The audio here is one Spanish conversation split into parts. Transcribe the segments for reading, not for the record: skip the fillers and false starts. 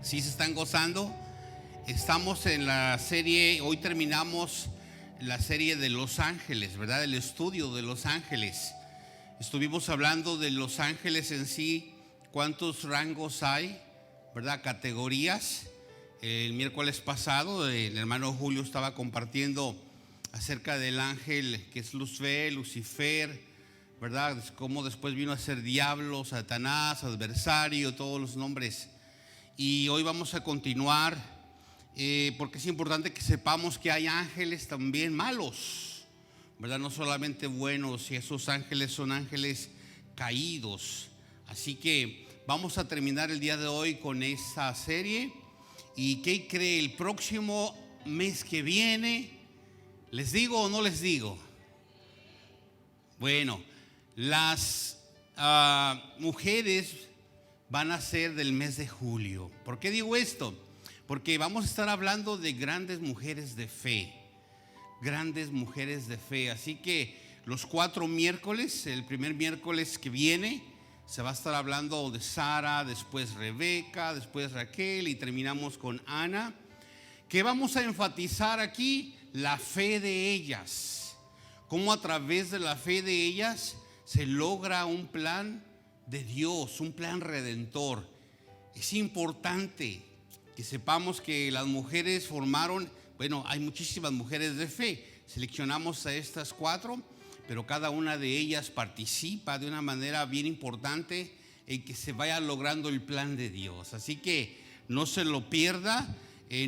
¿Sí se están gozando? Estamos en la serie, hoy terminamos la serie de los ángeles, ¿verdad? El estudio de los ángeles. Estuvimos hablando de los ángeles en sí, cuántos rangos hay, ¿verdad? Categorías. El miércoles pasado el hermano Julio estaba compartiendo acerca del ángel que es Lucifer, ¿verdad? Cómo después vino a ser diablo, Satanás, adversario, todos los nombres. Y hoy vamos a continuar porque es importante que sepamos que hay ángeles también malos, ¿verdad? No solamente buenos, y esos ángeles son ángeles caídos. Así que vamos a terminar el día de hoy con esa serie. ¿Y qué cree? El próximo mes que viene, ¿les digo o no les digo? Bueno, las mujeres van a ser del mes de julio. ¿Por qué digo esto? Porque vamos a estar hablando de grandes mujeres de fe. Grandes mujeres de fe. Así que los 4 miércoles, el primer miércoles que viene, se va a estar hablando de Sara, después Rebeca, después Raquel y terminamos con Ana. ¿Qué vamos a enfatizar aquí? La fe de ellas. Cómo a través de la fe de ellas se logra un plan de Dios, un plan redentor. Es importante que sepamos que las mujeres formaron, bueno, hay muchísimas mujeres de fe. Seleccionamos a estas 4, pero cada una de ellas participa de una manera bien importante en que se vaya logrando el plan de Dios. Así que no se lo pierda.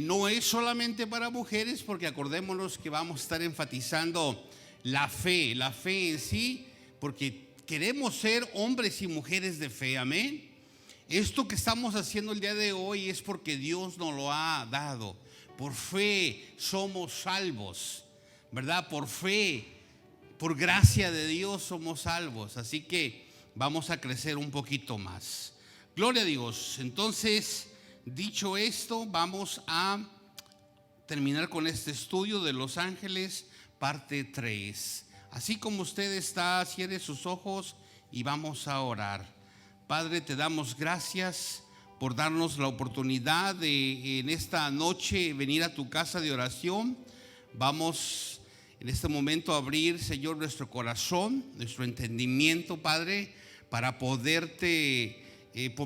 No es solamente para mujeres, porque acordémonos que vamos a estar enfatizando la fe en sí, porque queremos ser hombres y mujeres de fe, amén. Esto que estamos haciendo el día de hoy es porque Dios nos lo ha dado. Por fe somos salvos, ¿verdad? Por fe, por gracia de Dios somos salvos. Así que vamos a crecer un poquito más. Gloria a Dios. Entonces, dicho esto, vamos a terminar con este estudio de los ángeles, parte 3. Así como usted está, cierre sus ojos y vamos a orar. Padre, te damos gracias por darnos la oportunidad de en esta noche venir a tu casa de oración. Vamos en este momento a abrir, Señor, nuestro corazón, nuestro entendimiento, Padre, para poderte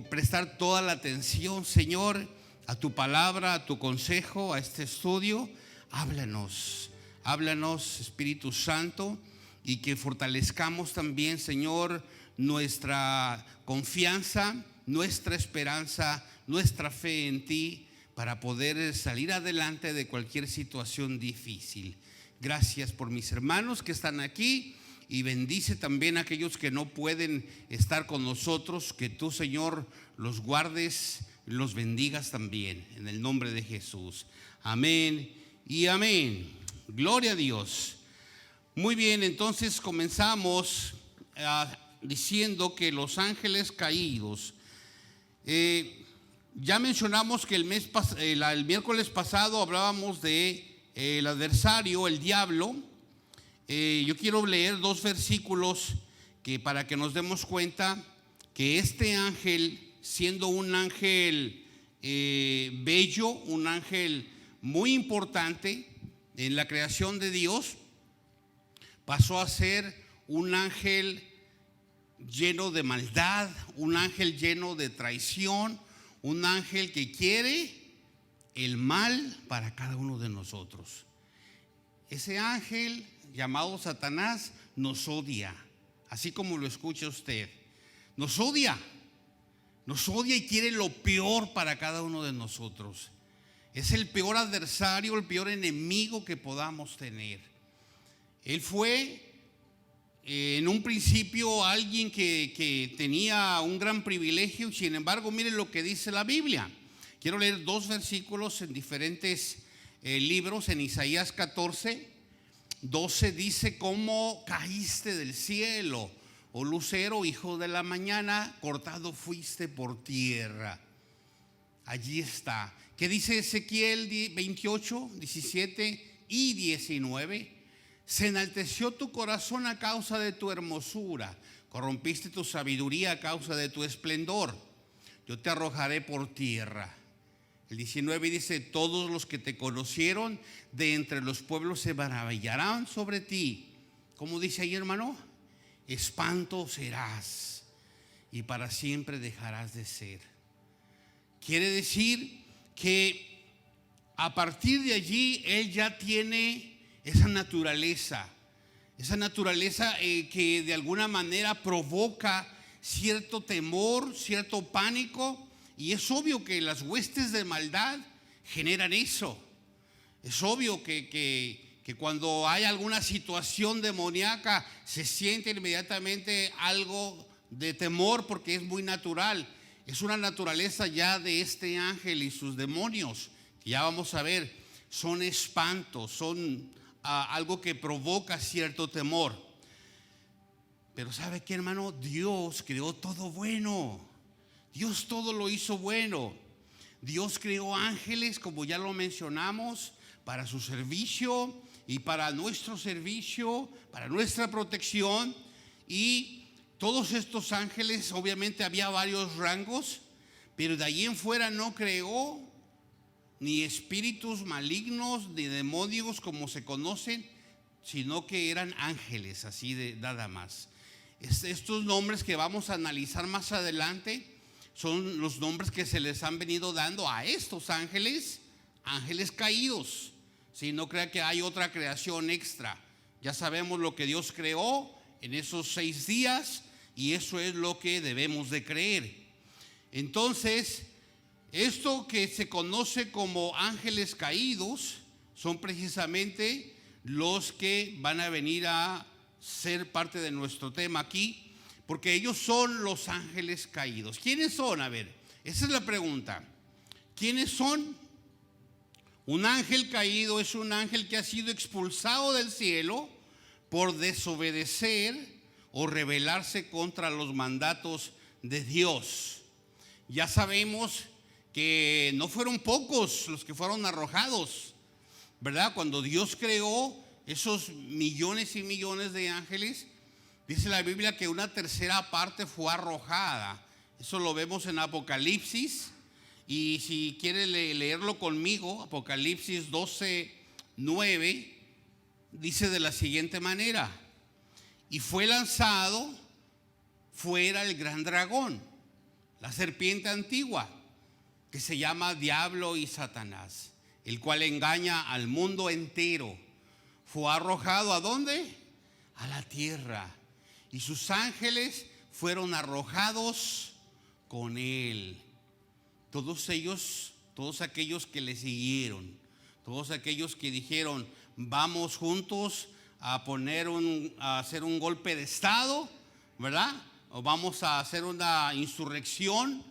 prestar toda la atención, Señor, a tu palabra, a tu consejo, a este estudio. Háblanos, Espíritu Santo, y que fortalezcamos también, Señor, nuestra confianza, nuestra esperanza, nuestra fe en ti, para poder salir adelante de cualquier situación difícil. Gracias por mis hermanos que están aquí, y bendice también a aquellos que no pueden estar con nosotros. Que tú, Señor, los guardes, los bendigas también, en el nombre de Jesús. Amén y amén. Gloria a Dios. Muy bien, entonces comenzamos diciendo que los ángeles caídos. Ya mencionamos que el miércoles pasado hablábamos de el adversario, el diablo. Yo quiero leer 2 versículos para que nos demos cuenta que este ángel, siendo un ángel bello, un ángel muy importante en la creación de Dios, pasó a ser un ángel lleno de maldad, un ángel lleno de traición, un ángel que quiere el mal para cada uno de nosotros. Ese ángel llamado Satanás nos odia, así como lo escucha usted. Nos odia y quiere lo peor para cada uno de nosotros. Es el peor adversario, el peor enemigo que podamos tener. Él fue en un principio alguien que tenía un gran privilegio. Sin embargo, miren lo que dice la Biblia. Quiero leer 2 versículos en diferentes libros. En Isaías 14:12 dice: ¿cómo caíste del cielo, oh lucero, hijo de la mañana? Cortado fuiste por tierra. Allí está. ¿Qué dice Ezequiel 28:17-19? Se enalteció tu corazón a causa de tu hermosura, corrompiste tu sabiduría a causa de tu esplendor. Yo te arrojaré por tierra. El 19 dice: todos los que te conocieron de entre los pueblos se maravillarán sobre ti. ¿Cómo dice ahí, hermano? Espanto serás y para siempre dejarás de ser. Quiere decir que a partir de allí él ya tiene esa naturaleza que de alguna manera provoca cierto temor, cierto pánico. Y es obvio que las huestes de maldad generan eso. Es obvio que cuando hay alguna situación demoníaca se siente inmediatamente algo de temor, porque es muy natural. Es una naturaleza ya de este ángel y sus demonios, que ya vamos a ver, son espantos, son algo que provoca cierto temor. Pero ¿sabe qué, hermano? Dios creó todo bueno. Dios todo lo hizo bueno. Dios creó ángeles, como ya lo mencionamos, para su servicio y para nuestro servicio, para nuestra protección. Y todos estos ángeles, obviamente había varios rangos, pero de ahí en fuera no creó ni espíritus malignos ni demonios como se conocen, sino que eran ángeles, así de nada más. Estos nombres que vamos a analizar más adelante son los nombres que se les han venido dando a estos ángeles, ángeles caídos. Si no crea que hay otra creación extra. Ya sabemos lo que Dios creó en esos 6 días y eso es lo que debemos de creer. Entonces, esto que se conoce como ángeles caídos son precisamente los que van a venir a ser parte de nuestro tema aquí, porque ellos son los ángeles caídos. ¿Quiénes son? A ver, esa es la pregunta. ¿Quiénes son? Un ángel caído es un ángel que ha sido expulsado del cielo por desobedecer o rebelarse contra los mandatos de Dios. Ya sabemos que no fueron pocos los que fueron arrojados, ¿verdad? Cuando Dios creó esos millones y millones de ángeles, dice la Biblia que una tercera parte fue arrojada. Eso lo vemos en Apocalipsis. Y si quiere leerlo conmigo, Apocalipsis 12:9, dice de la siguiente manera: y fue lanzado fuera el gran dragón, la serpiente antigua, que se llama Diablo y Satanás, el cual engaña al mundo entero. Fue arrojado ¿a dónde? A la tierra. Y sus ángeles fueron arrojados con él. Todos ellos, todos aquellos que le siguieron, todos aquellos que dijeron: vamos juntos a hacer un golpe de estado, ¿verdad? O vamos a hacer una insurrección,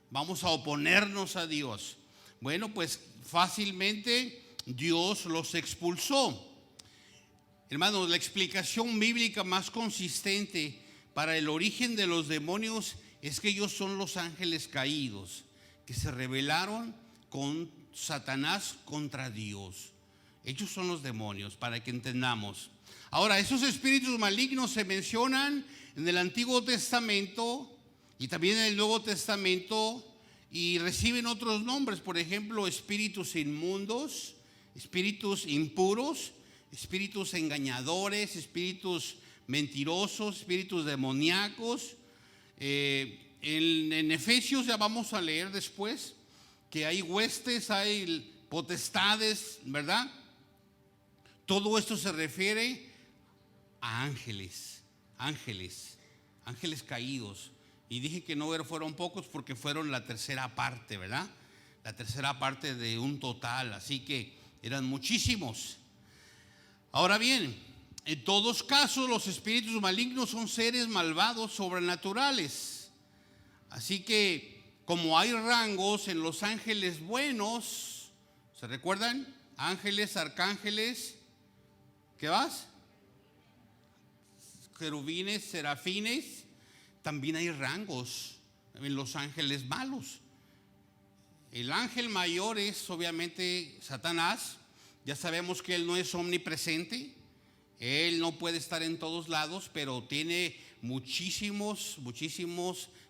vamos a oponernos a Dios. Bueno, pues fácilmente Dios los expulsó. Hermanos, la explicación bíblica más consistente para el origen de los demonios es que ellos son los ángeles caídos que se rebelaron con Satanás contra Dios. Ellos son los demonios, para que entendamos. Ahora, esos espíritus malignos se mencionan en el Antiguo Testamento y también en el Nuevo Testamento y reciben otros nombres. Por ejemplo, espíritus inmundos, espíritus impuros, espíritus engañadores, espíritus mentirosos, espíritus demoníacos. En Efesios, ya vamos a leer después, que hay huestes, hay potestades, ¿verdad? Todo esto se refiere a ángeles caídos. Y dije que no fueron pocos porque fueron la tercera parte, ¿verdad? La tercera parte de un total, así que eran muchísimos. Ahora bien, en todos casos los espíritus malignos son seres malvados sobrenaturales. Así que como hay rangos en los ángeles buenos, ¿se recuerdan? Ángeles, arcángeles, ¿qué más? Querubines, serafines. También hay rangos en los ángeles malos. El ángel mayor es obviamente Satanás. Ya sabemos que él no es omnipresente. Él no puede estar en todos lados, pero tiene muchísimos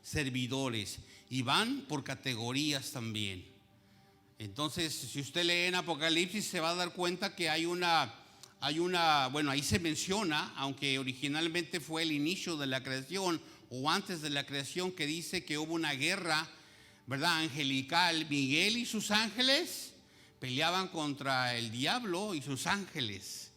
servidores y van por categorías también. Entonces, si usted lee en Apocalipsis, se va a dar cuenta que bueno, ahí se menciona, aunque originalmente fue el inicio de la creación o antes de la creación, que dice que hubo una guerra, ¿verdad?, angelical. Miguel y sus ángeles peleaban contra el diablo y sus ángeles.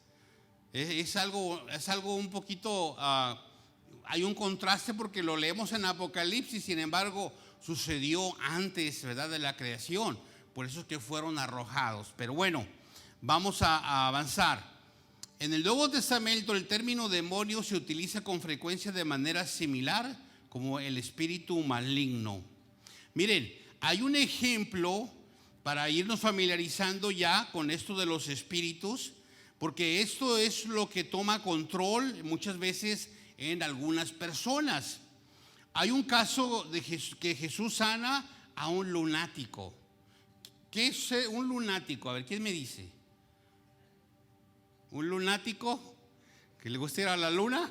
Es algo un poquito, hay un contraste porque lo leemos en Apocalipsis, sin embargo, sucedió antes, ¿verdad?, de la creación. Por eso es que fueron arrojados. Pero bueno, vamos a avanzar. En el Nuevo Testamento el término demonio se utiliza con frecuencia de manera similar como el espíritu maligno. Miren, hay un ejemplo para irnos familiarizando ya con esto de los espíritus, porque esto es lo que toma control muchas veces en algunas personas. Hay un caso de que Jesús sana a un lunático. ¿Qué es un lunático? A ver, ¿quién me dice? ¿Un lunático que le gusta ir a la luna?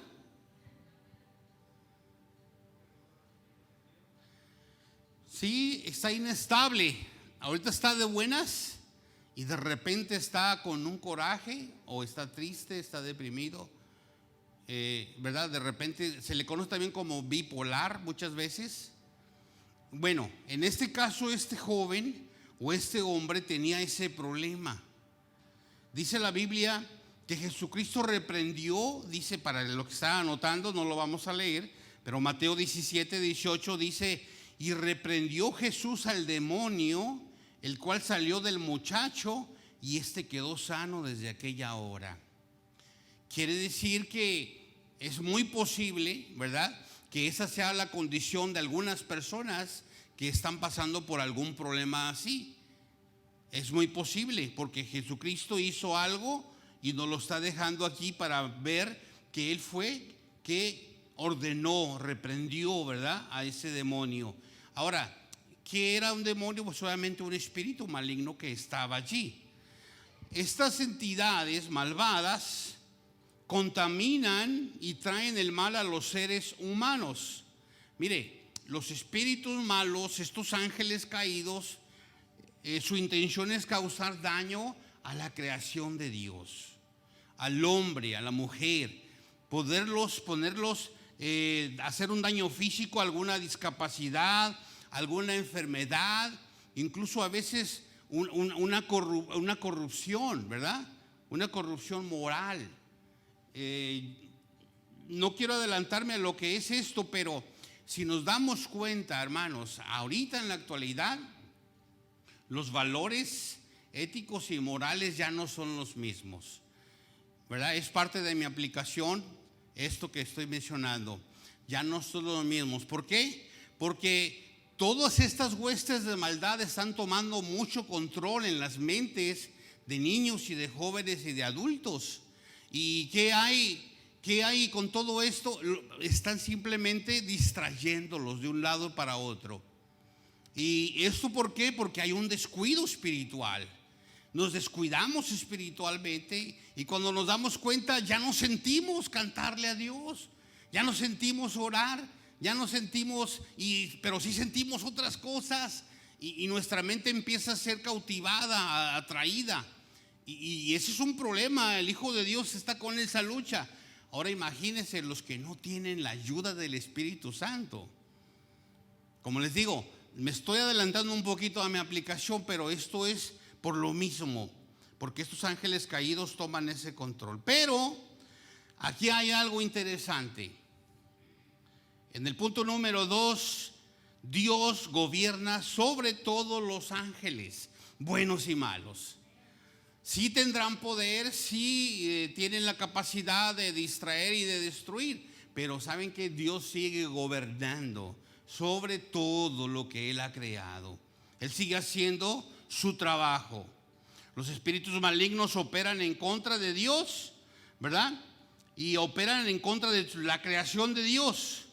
Sí, está inestable. Ahorita está de buenas y de repente está con un coraje, o está triste, está deprimido, ¿verdad? De repente se le conoce también como bipolar muchas veces. Bueno, en este caso este joven o este hombre tenía ese problema. Dice la Biblia que Jesucristo reprendió, dice, para lo que está anotando, no lo vamos a leer, pero Mateo 17:18 dice: y reprendió Jesús al demonio, el cual salió del muchacho, y éste quedó sano desde aquella hora. Quiere decir que es muy posible, ¿verdad?, que esa sea la condición de algunas personas que están pasando por algún problema así. Es muy posible, porque Jesucristo hizo algo y nos lo está dejando aquí para ver que Él fue que ordenó, reprendió, ¿verdad?, a ese demonio. Ahora, ¿qué era un demonio? Pues solamente un espíritu maligno que estaba allí. Estas entidades malvadas contaminan y traen el mal a los seres humanos. Mire, los espíritus malos, estos ángeles caídos, su intención es causar daño a la creación de Dios, al hombre, a la mujer, ponerlos, hacer un daño físico, alguna discapacidad, alguna enfermedad, incluso a veces una corrupción, ¿verdad? Una corrupción moral. No quiero adelantarme a lo que es esto, pero si nos damos cuenta, hermanos, ahorita en la actualidad, los valores éticos y morales ya no son los mismos, ¿verdad? Es parte de mi aplicación esto que estoy mencionando. Ya no son los mismos. ¿Por qué? Porque todas estas huestes de maldad están tomando mucho control en las mentes de niños y de jóvenes y de adultos. ¿Y qué hay con todo esto? Están simplemente distrayéndolos de un lado para otro. ¿Y esto por qué? Porque hay un descuido espiritual. Nos descuidamos espiritualmente y cuando nos damos cuenta ya no sentimos cantarle a Dios, ya no sentimos orar, ya no sentimos, pero sí sentimos otras cosas y nuestra mente empieza a ser cautivada, atraída. Y ese es un problema. El Hijo de Dios está con esa lucha. Ahora imagínense los que no tienen la ayuda del Espíritu Santo. Como les digo, me estoy adelantando un poquito a mi aplicación, pero esto es por lo mismo, porque estos ángeles caídos toman ese control. Pero aquí hay algo interesante. En el punto número 2, Dios gobierna sobre todos los ángeles, buenos y malos. Sí tendrán poder, sí tienen la capacidad de distraer y de destruir, pero saben que Dios sigue gobernando sobre todo lo que Él ha creado. Él sigue haciendo su trabajo. Los espíritus malignos operan en contra de Dios, ¿verdad? Y operan en contra de la creación de Dios.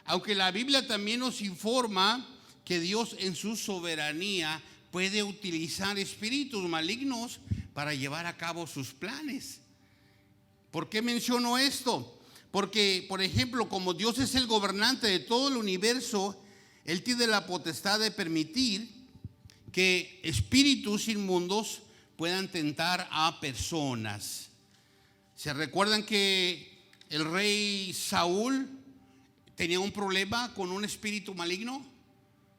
Aunque la Biblia también nos informa que Dios en su soberanía puede utilizar espíritus malignos para llevar a cabo sus planes. ¿Por qué menciono esto? Porque, por ejemplo, como Dios es el gobernante de todo el universo, Él tiene la potestad de permitir que espíritus inmundos puedan tentar a personas. ¿Se recuerdan que el rey Saúl tenía un problema con un espíritu maligno?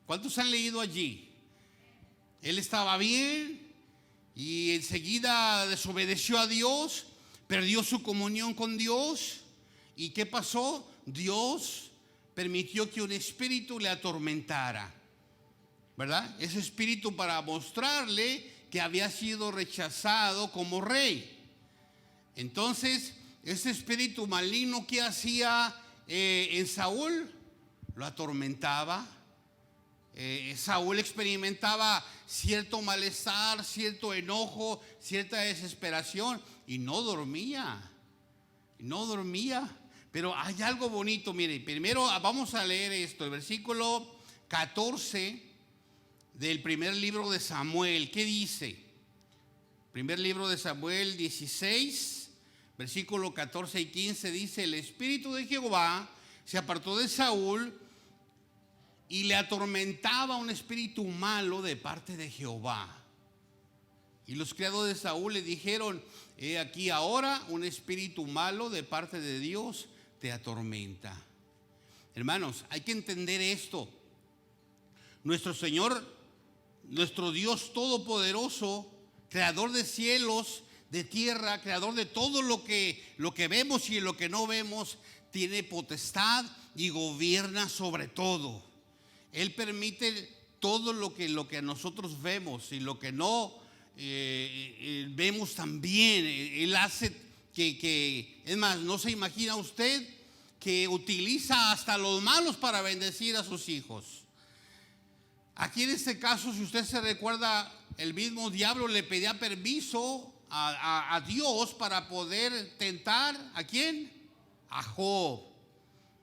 ¿Cuántos han leído allí? Él estaba bien y enseguida desobedeció a Dios, perdió su comunión con Dios. ¿Y qué pasó? Dios permitió que un espíritu le atormentara, ¿verdad? Ese espíritu para mostrarle que había sido rechazado como rey. Entonces, ese espíritu maligno, ¿qué hacía en Saúl? Lo atormentaba. Saúl experimentaba cierto malestar, cierto enojo, cierta desesperación y no dormía. Pero hay algo bonito, mire, primero vamos a leer esto, el versículo 14 del primer libro de Samuel. ¿Qué dice? Primer libro de Samuel 16, versículo 14 y 15 dice: el espíritu de Jehová se apartó de Saúl y le atormentaba un espíritu malo de parte de Jehová. Y los criados de Saúl le dijeron: he aquí ahora un espíritu malo de parte de Dios te atormenta. Hermanos, hay que entender esto. Nuestro Señor, nuestro Dios todopoderoso, creador de cielos, de tierra, creador de todo lo que vemos y lo que no vemos, tiene potestad y gobierna sobre todo. Él permite todo lo que nosotros vemos y lo que no vemos también. Él hace que, es más, no se imagina usted que utiliza hasta los malos para bendecir a sus hijos. Aquí en este caso, si usted se recuerda, el mismo diablo le pedía permiso a Dios para poder tentar ¿a quién? A Job,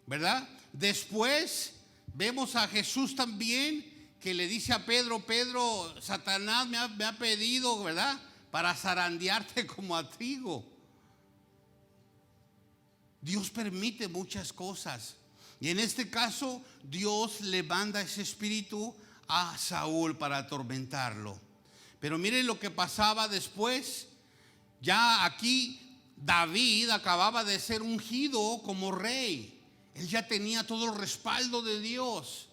¿verdad? Después vemos a Jesús también, que le dice a Pedro: Pedro, Satanás me ha pedido, ¿verdad?, para zarandearte como a trigo. Dios permite muchas cosas. Y en este caso, Dios le manda ese espíritu a Saúl para atormentarlo. Pero miren lo que pasaba después. Ya aquí David acababa de ser ungido como rey. Él ya tenía todo el respaldo de Dios.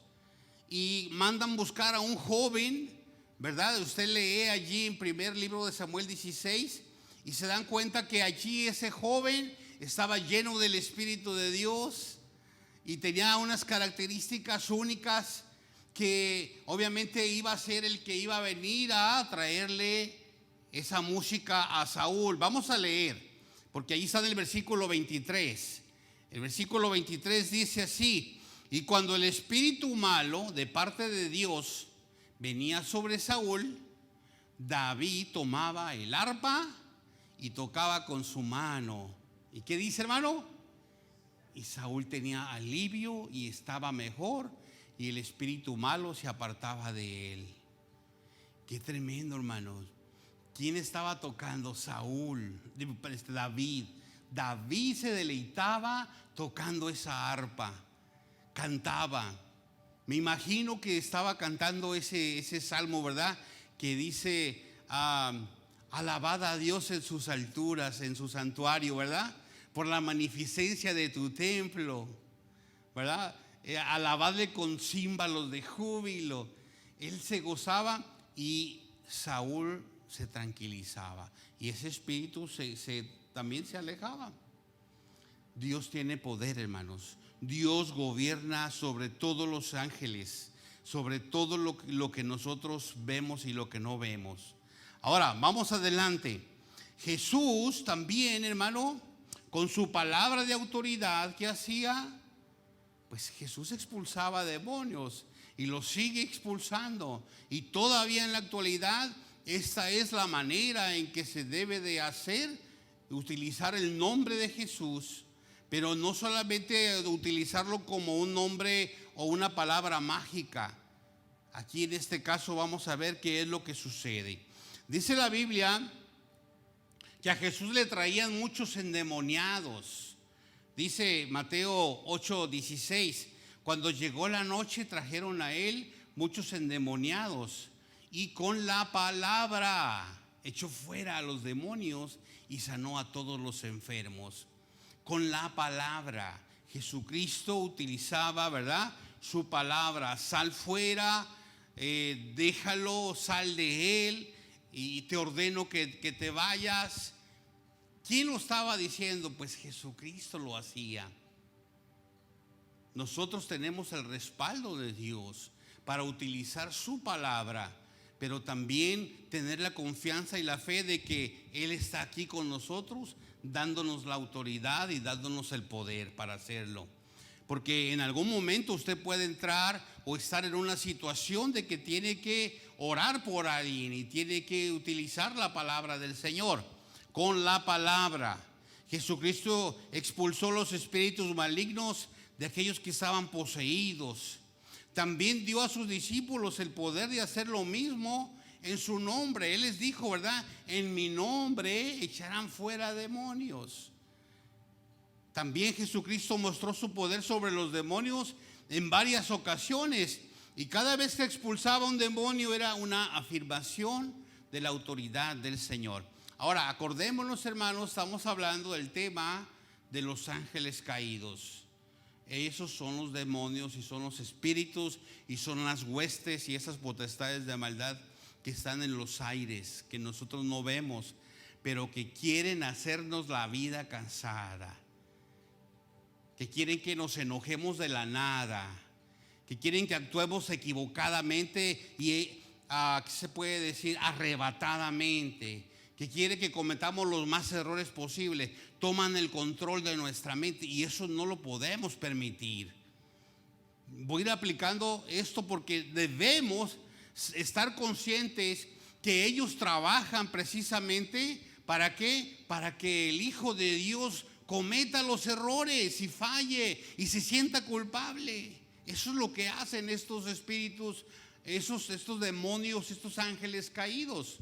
Y mandan buscar a un joven, ¿verdad? Usted lee allí en primer libro de Samuel 16 y se dan cuenta que allí ese joven estaba lleno del Espíritu de Dios y tenía unas características únicas que obviamente iba a ser el que iba a venir a traerle esa música a Saúl. Vamos a leer, porque ahí está en el versículo 23. El versículo 23 dice así: y cuando el espíritu malo de parte de Dios venía sobre Saúl, David tomaba el arpa y tocaba con su mano. ¿Y qué dice, hermano? Y Saúl tenía alivio y estaba mejor, y el espíritu malo se apartaba de él. Qué tremendo, hermanos. ¿Quién estaba tocando? Saúl, David. David se deleitaba tocando esa arpa. Cantaba. Me imagino que estaba cantando ese salmo, ¿verdad?, que dice: alabad a Dios en sus alturas, en su santuario, ¿verdad?, por la magnificencia de tu templo, ¿verdad? Alabadle con címbalos de júbilo. Él se gozaba y Saúl se tranquilizaba, y ese espíritu también se alejaba. Dios tiene poder, hermanos. Dios gobierna sobre todos los ángeles, sobre todo lo que nosotros vemos y lo que no vemos. Ahora, vamos adelante. Jesús también, hermano, con su palabra de autoridad, ¿qué hacía? Pues Jesús expulsaba demonios y los sigue expulsando. Y todavía en la actualidad, esta es la manera en que se debe de hacer, utilizar el nombre de Jesús. Pero no solamente utilizarlo como un nombre o una palabra mágica. Aquí en este caso vamos a ver qué es lo que sucede. Dice la Biblia que a Jesús le traían muchos endemoniados. Dice Mateo 8:16: cuando llegó la noche trajeron a él muchos endemoniados y con la palabra echó fuera a los demonios y sanó a todos los enfermos. Con la palabra. Jesucristo utilizaba, ¿verdad?, su palabra. Sal fuera, déjalo, sal de él y te ordeno que te vayas. ¿Quién lo estaba diciendo? Pues Jesucristo lo hacía. Nosotros tenemos el respaldo de Dios para utilizar su palabra, pero también tener la confianza y la fe de que Él está aquí con nosotros, dándonos la autoridad y dándonos el poder para hacerlo. Porque en algún momento usted puede entrar o estar en una situación de que tiene que orar por alguien y tiene que utilizar la palabra del Señor. Con la palabra, Jesucristo expulsó los espíritus malignos de aquellos que estaban poseídos. También dio a sus discípulos el poder de hacer lo mismo en su nombre. Él les dijo, ¿verdad?, en mi nombre echarán fuera demonios. También Jesucristo mostró su poder sobre los demonios en varias ocasiones. Y cada vez que expulsaba un demonio era una afirmación de la autoridad del Señor. Ahora, acordémonos, hermanos, estamos hablando del tema de los ángeles caídos. Esos son los demonios y son los espíritus y son las huestes y esas potestades de maldad que están en los aires, que nosotros no vemos, pero que quieren hacernos la vida cansada, que quieren que nos enojemos de la nada, que quieren que actuemos equivocadamente y, ¿qué se puede decir?, arrebatadamente, que quiere que cometamos los más errores posibles. Toman el control de nuestra mente y eso no lo podemos permitir. Voy a ir aplicando esto porque debemos estar conscientes que ellos trabajan precisamente ¿para qué? Para que el Hijo de Dios cometa los errores y falle y se sienta culpable. Eso es lo que hacen estos espíritus, estos demonios, estos ángeles caídos.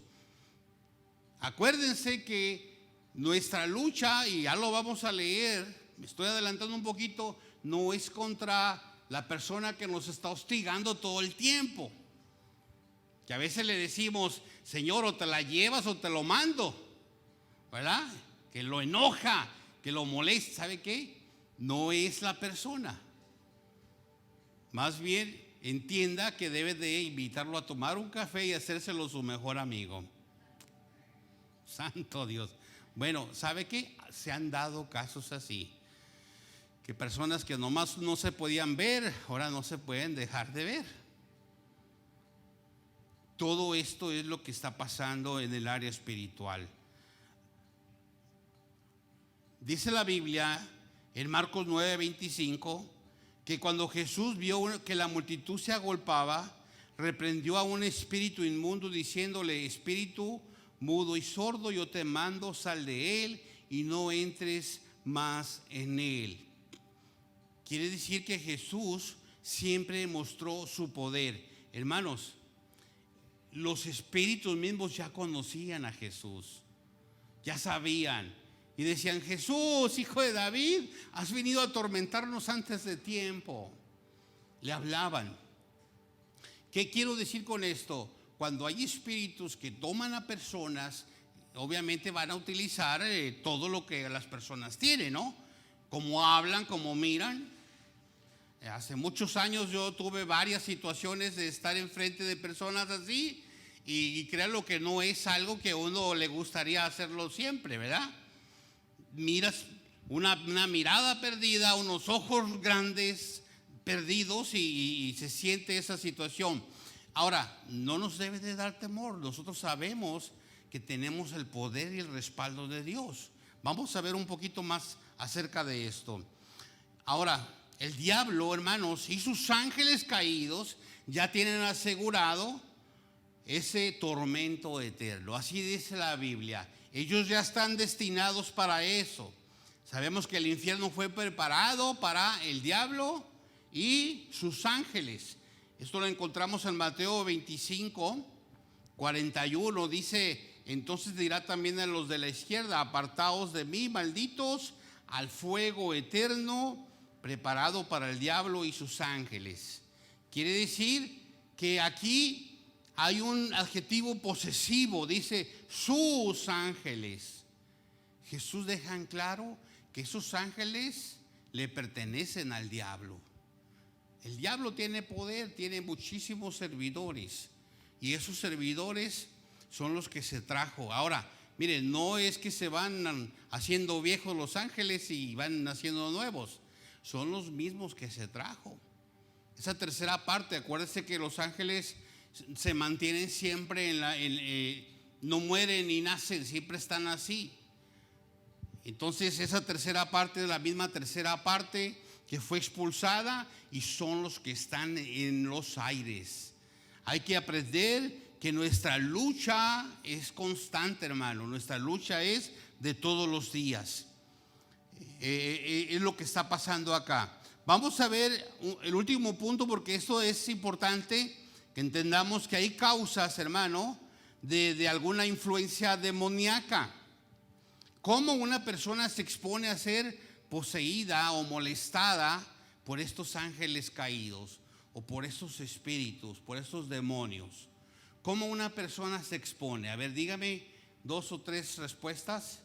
Acuérdense que nuestra lucha, y ya lo vamos a leer, me estoy adelantando un poquito, no es contra la persona que nos está hostigando todo el tiempo. Que a veces le decimos, Señor, o te la llevas o te lo mando, ¿verdad? Que lo enoja, que lo molesta. ¿Sabe qué? No es la persona. Más bien entienda que debe de invitarlo a tomar un café y hacérselo su mejor amigo. Santo Dios. Bueno, ¿sabe qué? Se han dado casos así, que personas que nomás no se podían ver, ahora no se pueden dejar de ver. Todo esto es lo que está pasando en el área espiritual. Dice la Biblia en Marcos 9:25 que cuando Jesús vio que la multitud se agolpaba, reprendió a un espíritu inmundo diciéndole, espíritu mudo y sordo, yo te mando, sal de él y no entres más en él. Quiere decir que Jesús siempre mostró su poder. Hermanos, los espíritus mismos ya conocían a Jesús, ya sabían y decían, Jesús, hijo de David, has venido a atormentarnos antes de tiempo. Le hablaban. ¿Qué quiero decir con esto? Cuando hay espíritus que toman a personas, obviamente van a utilizar todo lo que las personas tienen, ¿no? Cómo hablan, cómo miran. Hace muchos años yo tuve varias situaciones de estar enfrente de personas así y créanlo que no es algo que a uno le gustaría hacerlo siempre, ¿verdad? Miras una mirada perdida, unos ojos grandes perdidos y se siente esa situación. Ahora, no nos debe de dar temor. Nosotros sabemos que tenemos el poder y el respaldo de Dios. Vamos a ver un poquito más acerca de esto. Ahora, el diablo, hermanos, y sus ángeles caídos ya tienen asegurado ese tormento eterno. Así dice la Biblia. Ellos ya están destinados para eso. Sabemos que el infierno fue preparado para el diablo y sus ángeles. Esto lo encontramos en Mateo 25:41. Dice, entonces dirá también a los de la izquierda, apartaos de mí, malditos, al fuego eterno preparado para el diablo y sus ángeles. Quiere decir que aquí hay un adjetivo posesivo, dice sus ángeles. Jesús deja en claro que esos ángeles le pertenecen al diablo. El diablo tiene poder, tiene muchísimos servidores, y esos servidores son los que se trajo. Ahora, miren, no es que se van haciendo viejos los ángeles y van haciendo nuevos, son los mismos que se trajo. Esa tercera parte, acuérdense que los ángeles se mantienen siempre no mueren ni nacen, siempre están así. Entonces esa tercera parte es la misma tercera parte que fue expulsada, y son los que están en los aires. Hay que aprender que nuestra lucha es constante, hermano. Nuestra lucha es de todos los días. Es lo que está pasando acá. Vamos a ver el último punto, porque esto es importante, que entendamos que hay causas, hermano, de alguna influencia demoníaca. ¿Cómo una persona se expone a ser poseída o molestada por estos ángeles caídos, o por estos espíritus, por estos demonios? ¿Cómo una persona se expone? A ver, dígame 2 o 3 respuestas.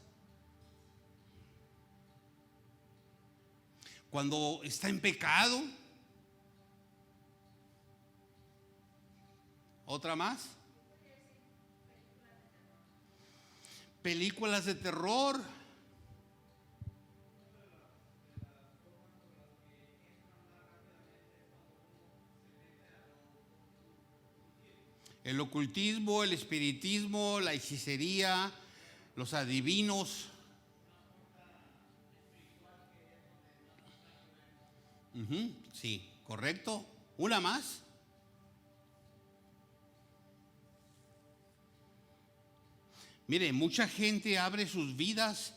Cuando está en pecado. ¿Otra más? Películas de terror. El ocultismo, el espiritismo, la hechicería, los adivinos. Sí, correcto. ¿Una más? Mire, mucha gente abre sus vidas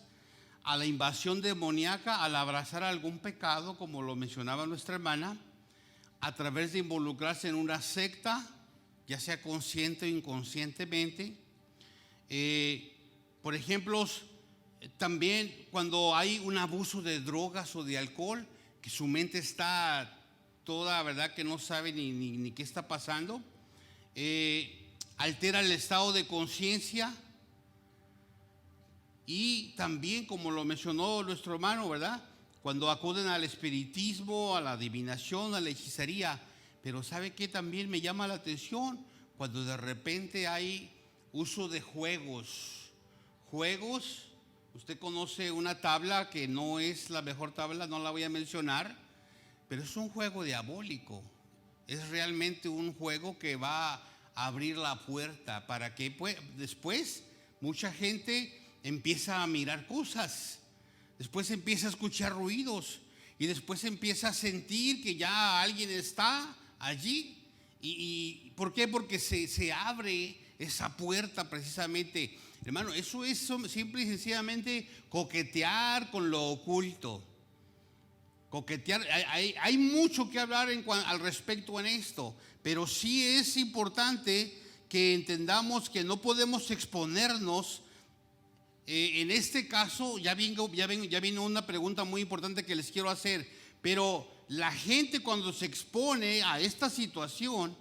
a la invasión demoníaca al abrazar algún pecado, como lo mencionaba nuestra hermana, a través de involucrarse en una secta, ya sea consciente o inconscientemente. Por ejemplo, también cuando hay un abuso de drogas o de alcohol, que su mente está toda, ¿verdad?, que no sabe ni qué está pasando. Altera el estado de conciencia. Y también, como lo mencionó nuestro hermano, ¿verdad?, cuando acuden al espiritismo, a la adivinación, a la hechicería. Pero ¿sabe qué también me llama la atención? Cuando de repente hay uso de juegos. Juegos, usted conoce una tabla que no es la mejor tabla, no la voy a mencionar, pero es un juego diabólico. Es realmente un juego que va a abrir la puerta para que después mucha gente empieza a mirar cosas, después empieza a escuchar ruidos, y después empieza a sentir que ya alguien está allí. ¿Y por qué? Porque se abre esa puerta precisamente. Hermano, eso es simple y sencillamente coquetear con lo oculto. Coquetear, hay mucho que hablar al respecto en esto, pero sí es importante que entendamos que no podemos exponernos. En este caso, ya vino una pregunta muy importante que les quiero hacer, pero la gente cuando se expone a esta situación,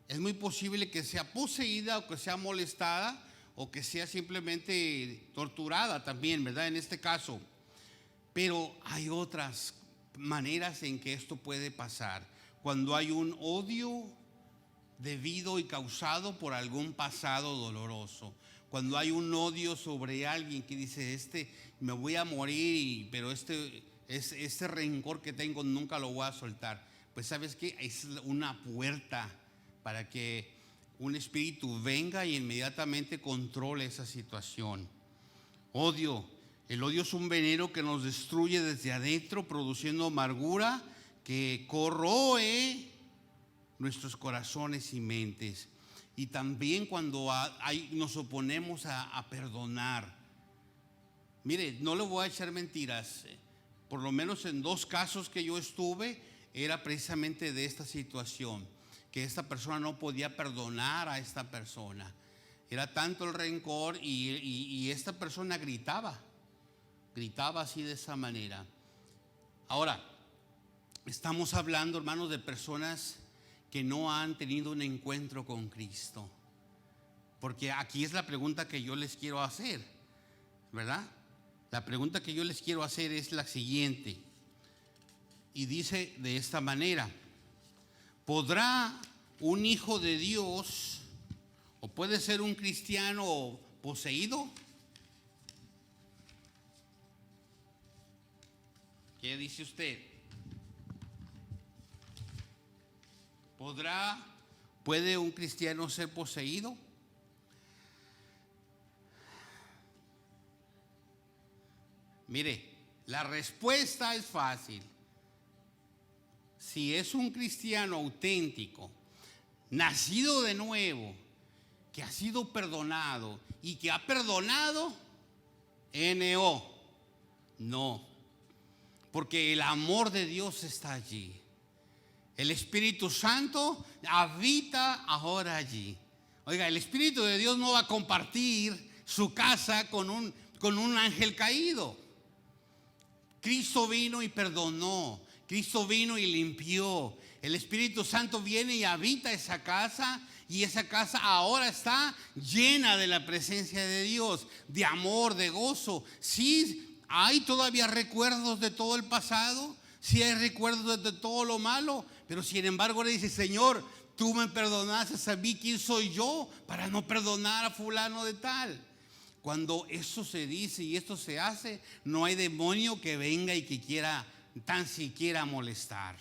es muy posible que sea poseída, o que sea molestada, o que sea simplemente torturada también, ¿verdad?, en este caso. Pero hay otras maneras en que esto puede pasar. Cuando hay un odio debido y causado por algún pasado doloroso. Cuando hay un odio sobre alguien que dice, me voy a morir, pero este rencor que tengo nunca lo voy a soltar. Pues ¿sabes qué? Es una puerta para que un espíritu venga y inmediatamente controle esa situación. Odio. El odio es un veneno que nos destruye desde adentro, produciendo amargura que corroe nuestros corazones y mentes. Y también cuando nos oponemos a perdonar. Mire, no le voy a echar mentiras. Por lo menos en 2 casos que yo estuve, era precisamente de esta situación, que esta persona no podía perdonar a esta persona. Era tanto el rencor, y esta persona gritaba así, de esa manera. Ahora, estamos hablando, hermanos, de personas que no han tenido un encuentro con Cristo. Porque aquí es la pregunta que yo les quiero hacer, ¿verdad? La pregunta que yo les quiero hacer es la siguiente. Y dice de esta manera: ¿podrá un hijo de Dios, o puede ser un cristiano poseído? ¿Qué dice usted? ¿Puede un cristiano ser poseído? Mire, la respuesta es fácil. Si es un cristiano auténtico, nacido de nuevo, que ha sido perdonado y que ha perdonado, no, porque el amor de Dios está allí. El Espíritu Santo habita ahora allí. Oiga, el Espíritu de Dios no va a compartir su casa con un ángel caído. Cristo vino y perdonó. Cristo vino y limpió. El Espíritu Santo viene y habita esa casa, y esa casa ahora está llena de la presencia de Dios, de amor, de gozo. Sí, hay todavía recuerdos de todo el pasado, sí hay recuerdos de todo lo malo, pero sin embargo le dice: Señor, tú me perdonaste a mí, ¿quién soy yo para no perdonar a fulano de tal? Cuando eso se dice y esto se hace, no hay demonio que venga y que quiera tan siquiera molestar.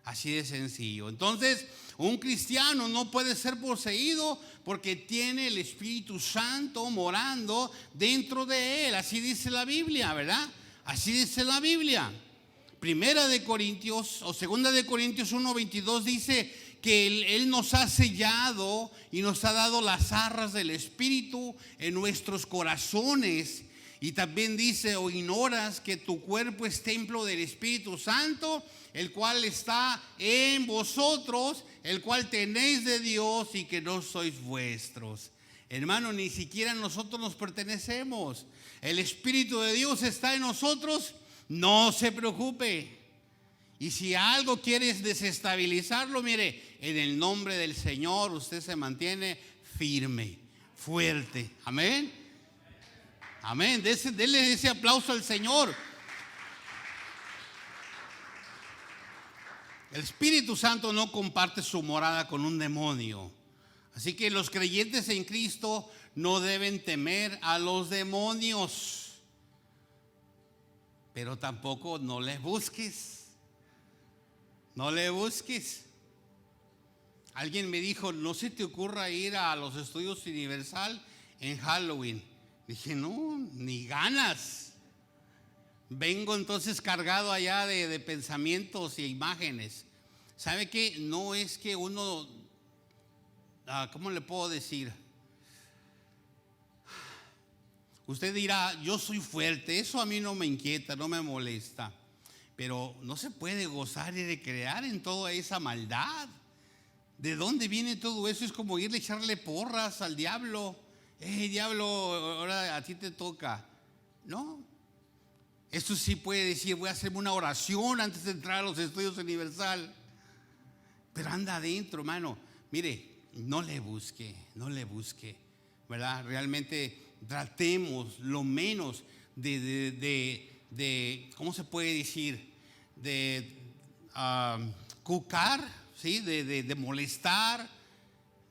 Así de sencillo. Entonces, un cristiano no puede ser poseído porque tiene el Espíritu Santo morando dentro de él. Así dice la Biblia, ¿verdad? Así dice la Biblia. Primera de Corintios o Segunda de Corintios 1:22 dice que Él nos ha sellado y nos ha dado las arras del Espíritu en nuestros corazones. Y también dice: ¿o ignoras que tu cuerpo es templo del Espíritu Santo, el cual está en vosotros, el cual tenéis de Dios, y que no sois vuestros? Hermano, ni siquiera nosotros nos pertenecemos. El Espíritu de Dios está en nosotros. No se preocupe. Y si algo quieres desestabilizarlo, mire, en el nombre del Señor usted se mantiene firme, fuerte. Amén. Amén. Dele ese aplauso al Señor. El Espíritu Santo no comparte su morada con un demonio. Así que los creyentes en Cristo no deben temer a los demonios. Pero tampoco no les busques. No le busques. Alguien me dijo: no se te ocurra ir a los estudios Universal en Halloween. Dije: no, ni ganas. Vengo entonces cargado allá de pensamientos e imágenes. ¿Sabe qué? No es que uno, ¿cómo le puedo decir? Usted dirá: yo soy fuerte, eso a mí no me inquieta, no me molesta. Pero no se puede gozar y recrear en toda esa maldad. ¿De dónde viene todo eso? Es como irle a echarle porras al diablo. Diablo, ahora a ti te toca. No. Esto sí puede decir: voy a hacerme una oración antes de entrar a los estudios Universal. Pero anda adentro, hermano. Mire, no le busque, ¿verdad? Realmente tratemos lo menos de ¿cómo se puede decir? De cucar, ¿sí? De molestar,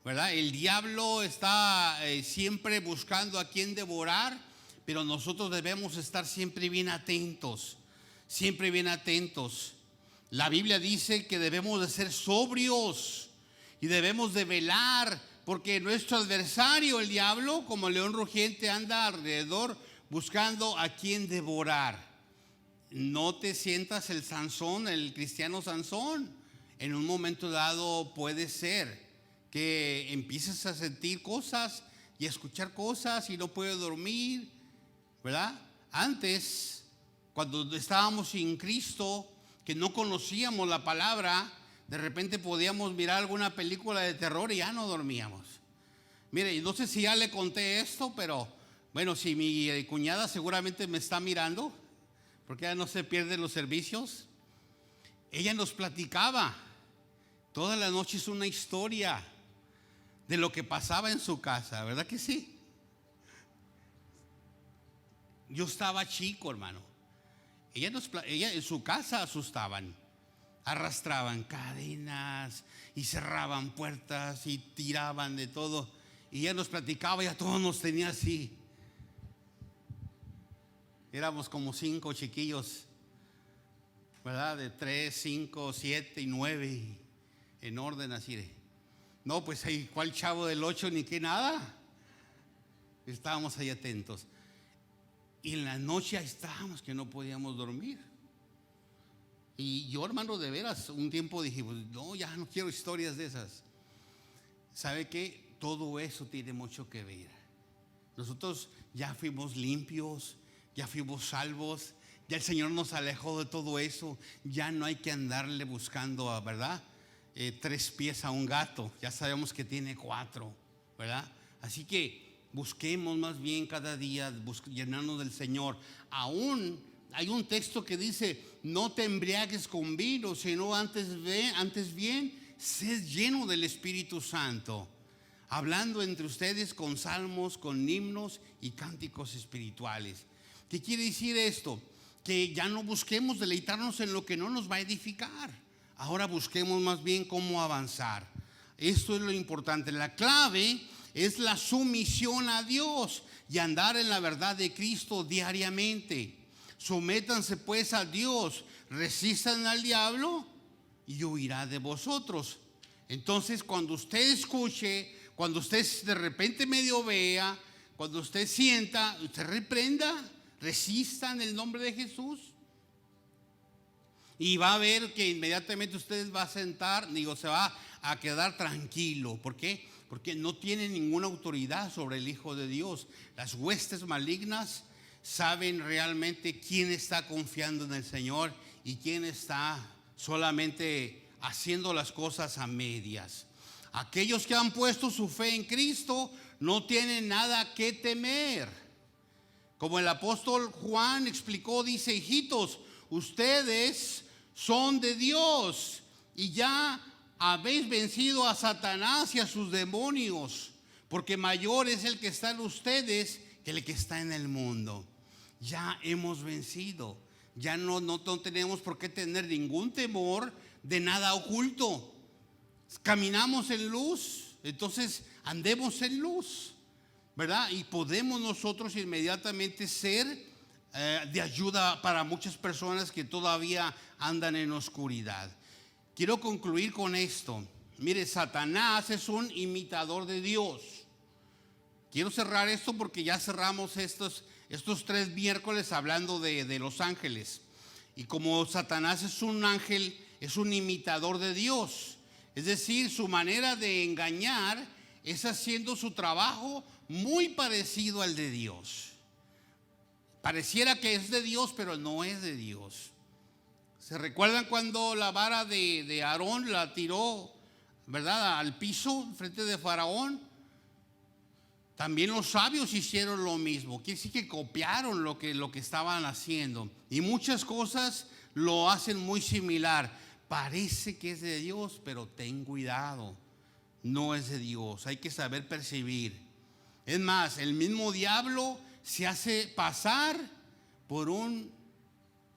¿verdad? El diablo está siempre buscando a quien devorar, pero nosotros debemos estar siempre bien atentos, siempre bien atentos. La Biblia dice que debemos de ser sobrios y debemos de velar, porque nuestro adversario, el diablo, como león rugiente, anda alrededor buscando a quien devorar. No te sientas el Sansón, el cristiano Sansón. En un momento dado puede ser que empieces a sentir cosas y a escuchar cosas y no puedes dormir, ¿verdad? Antes, cuando estábamos sin Cristo, que no conocíamos la palabra, de repente podíamos mirar alguna película de terror y ya no dormíamos. Mire, y no sé si ya le conté esto, pero bueno, si mi cuñada seguramente me está mirando, porque ella no se pierde los servicios. Ella nos platicaba Toda la noche es una historia de lo que pasaba en su casa, ¿verdad que sí? Yo estaba chico, hermano. Ella en su casa asustaban, arrastraban cadenas y cerraban puertas y tiraban de todo. Y ella nos platicaba y a todos nos tenía así. Éramos como 5 chiquillos, ¿verdad? De 3, 5, 7 y 9, en orden así de. No, pues ¿cuál chavo del 8 ni qué nada? Estábamos ahí atentos. Y en la noche ahí estábamos que no podíamos dormir. Y yo, hermano, de veras, un tiempo dije, pues, no, ya no quiero historias de esas. ¿Sabe qué? Todo eso tiene mucho que ver. Nosotros ya fuimos limpios, ya fuimos salvos, ya el Señor nos alejó de todo eso. Ya no hay que andarle buscando, ¿verdad? 3 pies a un gato. Ya sabemos que tiene 4, ¿verdad? Así que busquemos más bien cada día llenarnos del Señor. Aún hay un texto que dice: no te embriagues con vino, sino antes bien, sed lleno del Espíritu Santo, hablando entre ustedes con salmos, con himnos y cánticos espirituales. ¿Qué quiere decir esto? Que ya no busquemos deleitarnos en lo que no nos va a edificar. Ahora busquemos más bien cómo avanzar. Esto es lo importante. La clave es la sumisión a Dios y andar en la verdad de Cristo diariamente. Sométanse pues a Dios, resistan al diablo y huirá de vosotros. Entonces, cuando usted escuche, cuando usted de repente medio vea, cuando usted sienta, usted reprenda, resista en el nombre de Jesús. Y va a ver que inmediatamente usted va a sentar, se va a quedar tranquilo. ¿Por qué? Porque no tiene ninguna autoridad sobre el Hijo de Dios. Las huestes malignas saben realmente quién está confiando en el Señor y quién está solamente haciendo las cosas a medias. Aquellos que han puesto su fe en Cristo no tienen nada que temer. Como el apóstol Juan explicó, dice: hijitos, ustedes son de Dios y ya habéis vencido a Satanás y a sus demonios, porque mayor es el que está en ustedes que el que está en el mundo. Ya hemos vencido. Ya no tenemos por qué tener ningún temor de nada oculto. Caminamos en luz, entonces andemos en luz, ¿verdad? Y podemos nosotros inmediatamente ser de ayuda para muchas personas que todavía andan en oscuridad. Quiero concluir con esto. Mire, Satanás es un imitador de Dios. Quiero cerrar esto porque ya cerramos estos 3 miércoles hablando de los ángeles. Y como Satanás es un ángel, es un imitador de Dios. Es decir, su manera de engañar es haciendo su trabajo muy parecido al de Dios. Pareciera que es de Dios, pero no es de Dios. ¿Se recuerdan cuando la vara de Aarón la tiró, ¿verdad?, al piso frente de Faraón? También los sabios hicieron lo mismo. Quiere decir que copiaron lo que estaban haciendo. Y muchas cosas lo hacen muy similar. Parece que es de Dios, pero ten cuidado. No es de Dios. Hay que saber percibir. Es más, el mismo diablo se hace pasar por un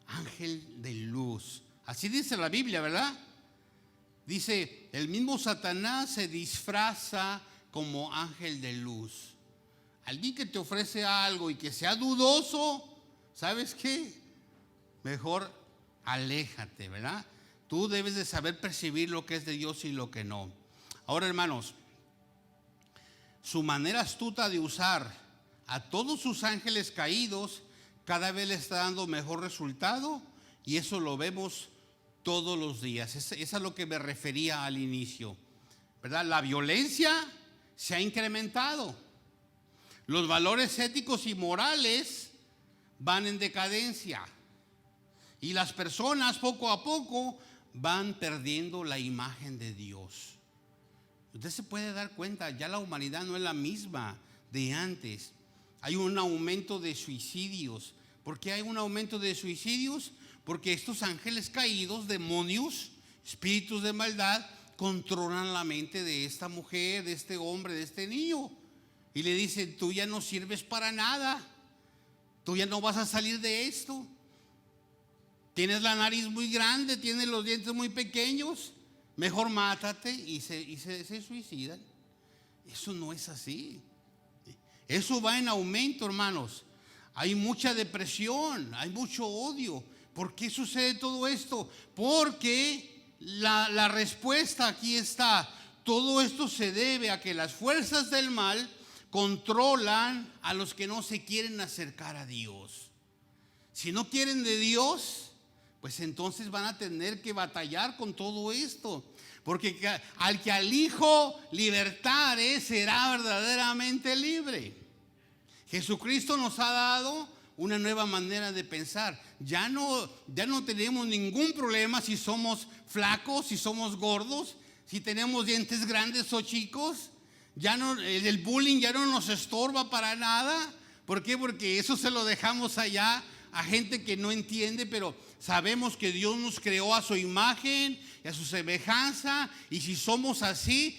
ángel de luz. Así dice la Biblia, ¿verdad? Dice, el mismo Satanás se disfraza como ángel de luz. Alguien que te ofrece algo y que sea dudoso, ¿sabes qué? Mejor aléjate, ¿verdad? Tú debes de saber percibir lo que es de Dios y lo que no. Ahora, hermanos, su manera astuta de usar a todos sus ángeles caídos cada vez le está dando mejor resultado, y eso lo vemos todos los días. Es a lo que me refería al inicio, ¿verdad? La violencia se ha incrementado. Los valores éticos y morales van en decadencia. Y las personas poco a poco van perdiendo la imagen de Dios. Usted se puede dar cuenta, ya la humanidad no es la misma de antes. Hay un aumento de suicidios. ¿Por qué hay un aumento de suicidios? Porque estos ángeles caídos, demonios, espíritus de maldad, controlan la mente de esta mujer, de este hombre, de este niño. Y le dicen, tú ya no sirves para nada. Tú ya no vas a salir de esto. Tienes la nariz muy grande, tienes los dientes muy pequeños. Mejor mátate, y se suicidan. Eso no es así. Eso va en aumento, hermanos. Hay mucha depresión, hay mucho odio. ¿Por qué sucede todo esto? Porque la respuesta aquí está. Todo esto se debe a que las fuerzas del mal controlan a los que no se quieren acercar a Dios. Si no quieren de Dios, pues entonces van a tener que batallar con todo esto. Porque al que al Hijo libertare será verdaderamente libre. Jesucristo nos ha dado una nueva manera de pensar. Ya no tenemos ningún problema si somos flacos, si somos gordos, si tenemos dientes grandes o chicos. Ya no, el bullying ya no nos estorba para nada. ¿Por qué? Porque eso se lo dejamos allá a gente que no entiende, pero sabemos que Dios nos creó a su imagen y a su semejanza, y si somos así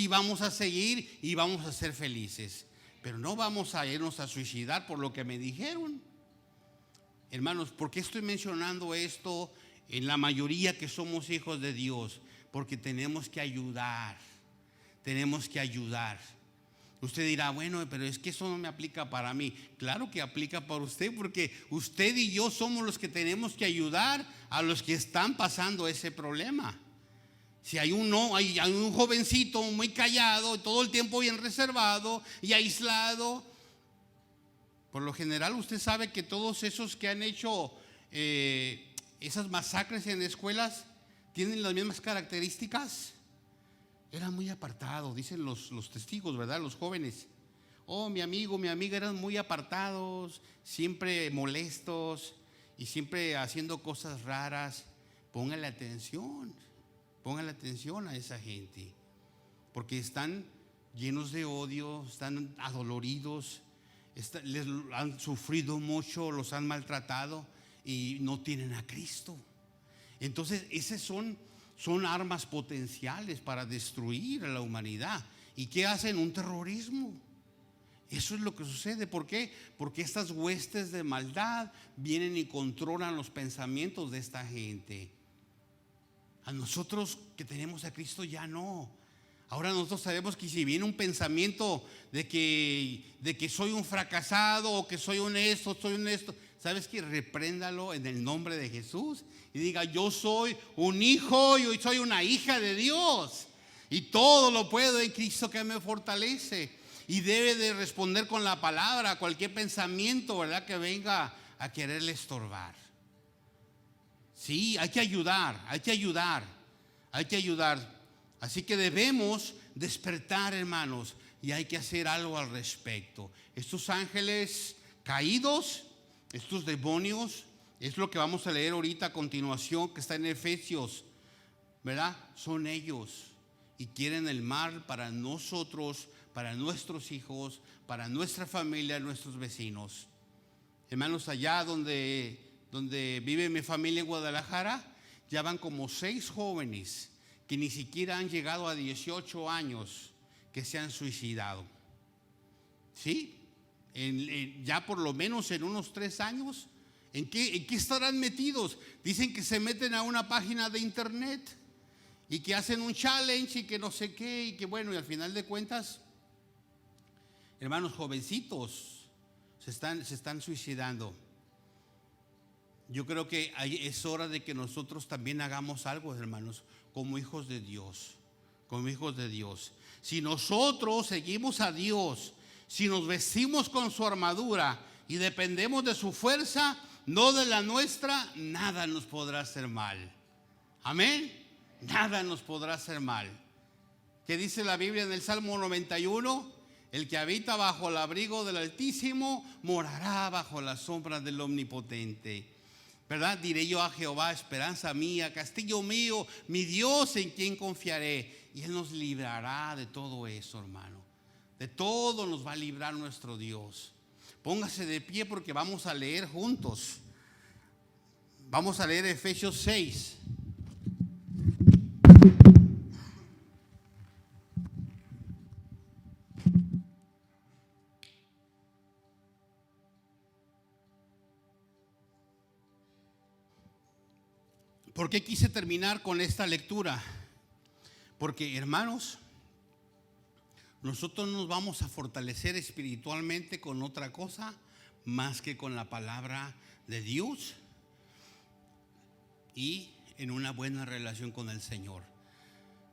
vamos a seguir y vamos a ser felices. Pero no vamos a irnos a suicidar por lo que me dijeron. Hermanos, ¿por qué estoy mencionando esto en la mayoría que somos hijos de Dios? Porque tenemos que ayudar. Tenemos que ayudar. Usted dirá, bueno, pero es que eso no me aplica para mí. Claro que aplica para usted, porque usted y yo somos los que tenemos que ayudar a los que están pasando ese problema. Si hay un jovencito muy callado, todo el tiempo bien reservado y aislado, por lo general usted sabe que todos esos que han hecho esas masacres en escuelas tienen las mismas características. Era muy apartado, dicen los testigos, ¿verdad? Los jóvenes. Oh, mi amigo, mi amiga eran muy apartados, siempre molestos y siempre haciendo cosas raras. Póngale atención a esa gente, porque están llenos de odio, están adoloridos, les han sufrido mucho, los han maltratado y no tienen a Cristo. Entonces, esas son armas potenciales para destruir a la humanidad. ¿Y qué hacen? Un terrorismo. Eso es lo que sucede. ¿Por qué? Porque estas huestes de maldad vienen y controlan los pensamientos de esta gente. A nosotros que tenemos a Cristo ya no. Ahora nosotros sabemos que si viene un pensamiento de que soy un fracasado, o que soy un esto, ¿sabes qué? Repréndalo en el nombre de Jesús y diga, yo soy un hijo, yo soy una hija de Dios y todo lo puedo en Cristo que me fortalece. Y debe de responder con la palabra a cualquier pensamiento, ¿verdad?, que venga a quererle estorbar. Sí, hay que ayudar. Así que debemos despertar, hermanos, y hay que hacer algo al respecto. Estos ángeles caídos, estos demonios, es lo que vamos a leer ahorita a continuación, que está en Efesios, ¿verdad? Son ellos y quieren el mal para nosotros, para nuestros hijos, para nuestra familia, nuestros vecinos. Hermanos, allá donde vive mi familia en Guadalajara, ya van como 6 jóvenes que ni siquiera han llegado a 18 años que se han suicidado. ¿Sí? Ya por lo menos en unos 3 años. ¿En qué estarán metidos? Dicen que se meten a una página de internet y que hacen un challenge y que no sé qué, y que bueno, y al final de cuentas, hermanos, jovencitos se están suicidando. Yo creo que es hora de que nosotros también hagamos algo, hermanos, como hijos de Dios. Si nosotros seguimos a Dios, si nos vestimos con su armadura y dependemos de su fuerza, no de la nuestra, nada nos podrá hacer mal. Amén. Nada nos podrá hacer mal. ¿Qué dice la Biblia en el Salmo 91? El que habita bajo el abrigo del Altísimo morará bajo la sombra del Omnipotente. ¿Verdad? Diré yo a Jehová, esperanza mía, castillo mío, mi Dios en quien confiaré. Y Él nos librará de todo eso, hermano. De todo nos va a librar nuestro Dios. Póngase de pie porque vamos a leer juntos. Vamos a leer Efesios 6. ¿Por qué quise terminar con esta lectura? Porque, hermanos, nosotros nos vamos a fortalecer espiritualmente con otra cosa más que con la palabra de Dios y en una buena relación con el Señor.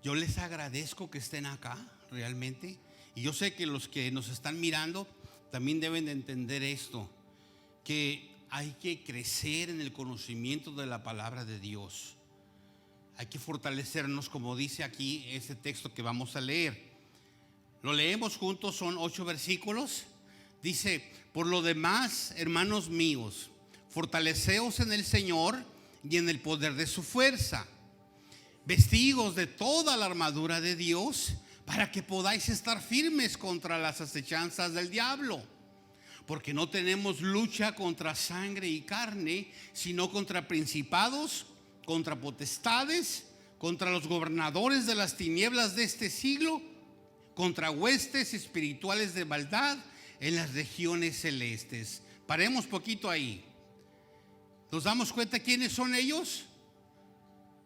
Yo les agradezco que estén acá realmente, y yo sé que los que nos están mirando también deben de entender esto, que hay que crecer en el conocimiento de la palabra de Dios. Hay que fortalecernos, como dice aquí ese texto que vamos a leer. Lo leemos juntos, son 8 versículos. Dice: por lo demás, hermanos míos, fortaleceos en el Señor y en el poder de su fuerza. Vestidos de toda la armadura de Dios, para que podáis estar firmes contra las acechanzas del diablo. Porque no tenemos lucha contra sangre y carne, sino contra principados, contra potestades, contra los gobernadores de las tinieblas de este siglo, contra huestes espirituales de maldad en las regiones celestes. Paremos poquito ahí. ¿Nos damos cuenta quiénes son ellos?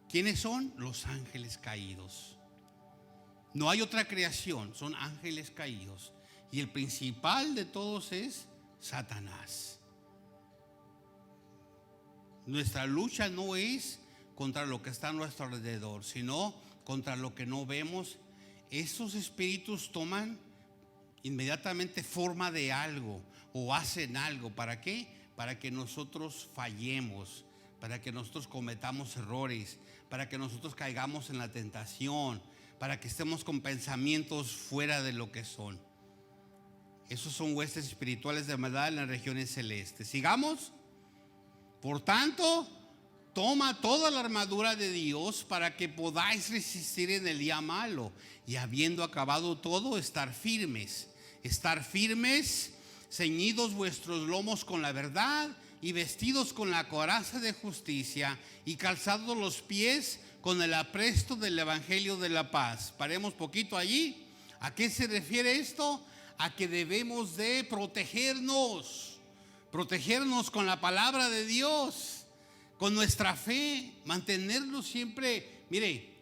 ¿Quiénes son? Los ángeles caídos. No hay otra creación, son ángeles caídos. Y el principal de todos es Satanás. Nuestra lucha no es contra lo que está a nuestro alrededor, sino contra lo que no vemos. Esos espíritus toman inmediatamente forma de algo o hacen algo. ¿Para qué? Para que nosotros fallemos, para que nosotros cometamos errores, para que nosotros caigamos en la tentación, para que estemos con pensamientos fuera de lo que son. Esos son huestes espirituales de maldad en las regiones celestes. Sigamos. Por tanto, toma toda la armadura de Dios para que podáis resistir en el día malo, y habiendo acabado todo, estar firmes. Estar firmes, ceñidos vuestros lomos con la verdad y vestidos con la coraza de justicia y calzados los pies con el apresto del evangelio de la paz. Paremos poquito allí. ¿A qué se refiere esto? A que debemos de protegernos con la palabra de Dios, con nuestra fe, mantenernos siempre, mire,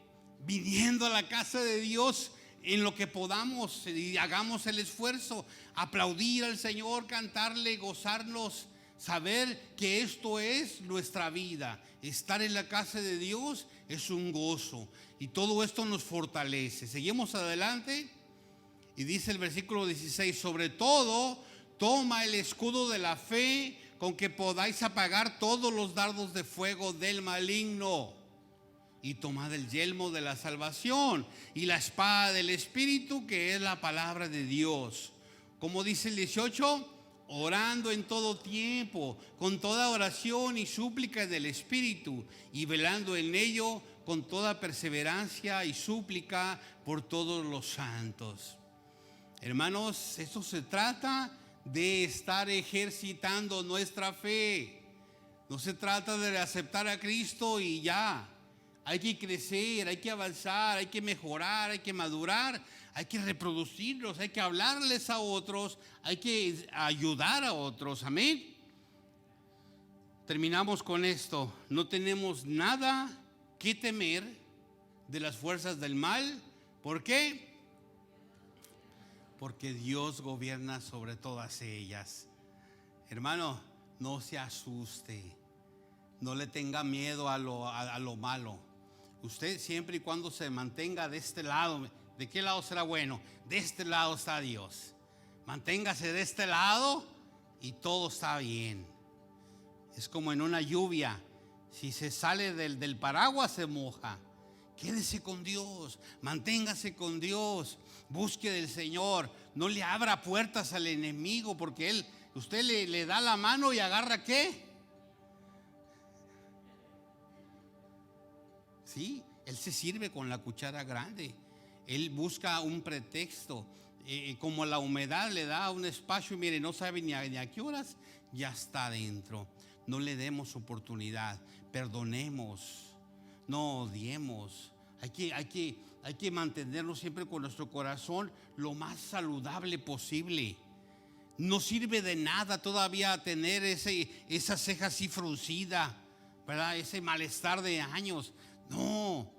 viniendo a la casa de Dios en lo que podamos y hagamos el esfuerzo, aplaudir al Señor, cantarle, gozarnos, saber que esto es nuestra vida. Estar en la casa de Dios es un gozo y todo esto nos fortalece. Seguimos adelante y dice el versículo 16: sobre todo, toma el escudo de la fe con que podáis apagar todos los dardos de fuego del maligno. Y tomad el yelmo de la salvación y la espada del Espíritu, que es la palabra de Dios. Como dice el 18, orando en todo tiempo, con toda oración y súplica del Espíritu, y velando en ello con toda perseverancia y súplica por todos los santos. Hermanos, eso se trata de estar ejercitando nuestra fe. No se trata de aceptar a Cristo y ya. Hay que crecer, hay que avanzar, hay que mejorar, hay que madurar, hay que reproducirlos, hay que hablarles a otros, hay que ayudar a otros. Amén. Terminamos con esto. No tenemos nada que temer de las fuerzas del mal. ¿Por qué? Porque Dios gobierna sobre todas ellas. Hermano, no se asuste, no le tenga miedo a lo malo. Usted siempre y cuando se mantenga de este lado. ¿De qué lado será bueno? De este lado está Dios. Manténgase de este lado y todo está bien. Es como en una lluvia. Si se sale del paraguas se moja. Quédese con Dios, manténgase con Dios, busque del Señor. No le abra puertas al enemigo, porque usted le da la mano y agarra ¿qué? Sí, él se sirve con la cuchara grande. Él busca un pretexto. Como la humedad le da un espacio, y mire, no sabe ni a qué horas ya está adentro. No le demos oportunidad. Perdonemos, no odiemos. Hay que mantenernos siempre con nuestro corazón lo más saludable posible. No sirve de nada todavía tener esa ceja así fruncida, ¿verdad? Ese malestar de años. No,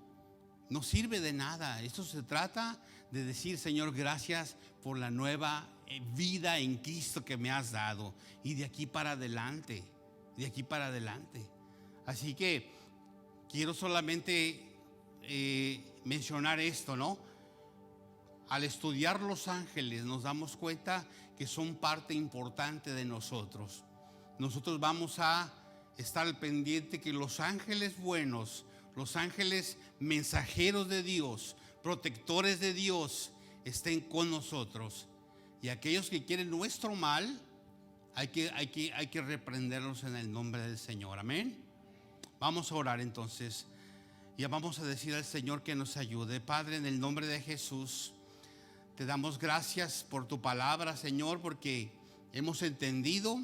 no sirve de nada. Esto se trata de decir, Señor, gracias por la nueva vida en Cristo que me has dado. Y de aquí para adelante, de aquí para adelante. Así que quiero solamente mencionar esto, ¿no? Al estudiar los ángeles nos damos cuenta que son parte importante de nosotros. Nosotros vamos a estar al pendiente que los ángeles buenos, los ángeles mensajeros de Dios, protectores de Dios, estén con nosotros. Y aquellos que quieren nuestro mal, hay que reprenderlos en el nombre del Señor. Amén. Vamos a orar entonces. Ya vamos a decir al Señor que nos ayude. Padre, en el nombre de Jesús, te damos gracias por tu palabra, Señor, porque hemos entendido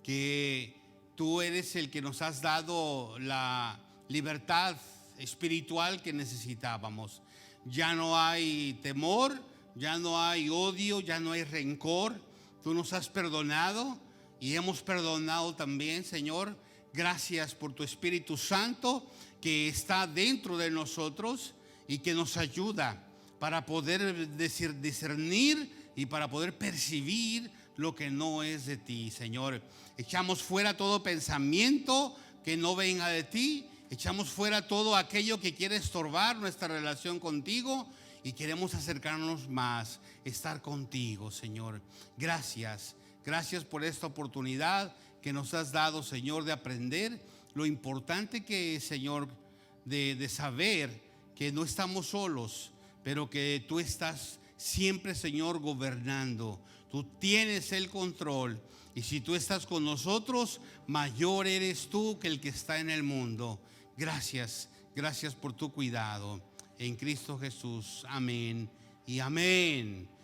que tú eres el que nos has dado la libertad espiritual que necesitábamos. Ya no hay temor, ya no hay odio, ya no hay rencor. Tú nos has perdonado y hemos perdonado también, Señor. Gracias por tu Espíritu Santo que está dentro de nosotros y que nos ayuda para poder discernir y para poder percibir lo que no es de ti, Señor. Echamos fuera todo pensamiento que no venga de ti. Echamos fuera todo aquello que quiere estorbar nuestra relación contigo y queremos acercarnos más, estar contigo, Señor. Gracias, gracias por esta oportunidad que nos has dado, Señor, de aprender lo importante que es, Señor, de saber que no estamos solos, pero que tú estás siempre, Señor, gobernando. Tú tienes el control. Y si tú estás con nosotros, mayor eres tú que el que está en el mundo. Gracias, gracias por tu cuidado. En Cristo Jesús. Amén y amén.